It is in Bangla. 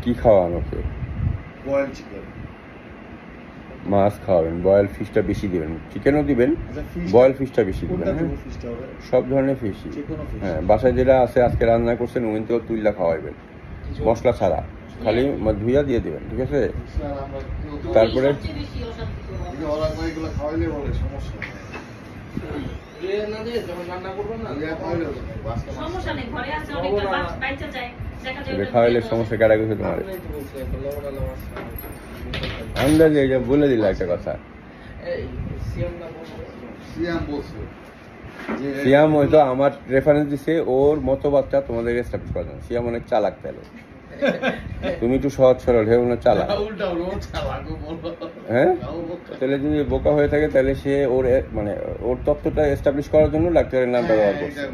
কি খাওয়ান ওকে? Boil chicken. মাছ খাওয়াবেন, বয়েল ফিশটা বেশি দিবেন, চিকেনও দিবেন, বয়েল ফিশটা বেশি দিবেন। হ্যাঁ, সব ধরনের ফিশই। হ্যাঁ, বাসায় যেটা আছে আজকে রান্না করছেন ওখান থেকে তুইলা খাওয়াইবেন, মশলা ছাড়া, খালি ধুইয়া দিয়ে দিবেন, ঠিক আছে? তারপরে খাওয়াইলে সমস্যা কাটা গেছে তোমার আন্দাজে বলে দিল একটা কথা। সিয়াম হয়তো আমার রেফারেন্স দিছে ওর মতো বাচ্চা তোমাদের এস্টাবলিশ করার জন্য। সিয়াম অনেক চালাক, তাহলে তুমি একটু সহজ সরল হে না চালাক। হ্যাঁ, তাহলে যদি বোকা হয়ে থাকে তাহলে সে ওর মানে ওর তত্ত্বটা এস্টাবলিশ করার জন্য ডাক্তারের নাম ব্যবহার করছে।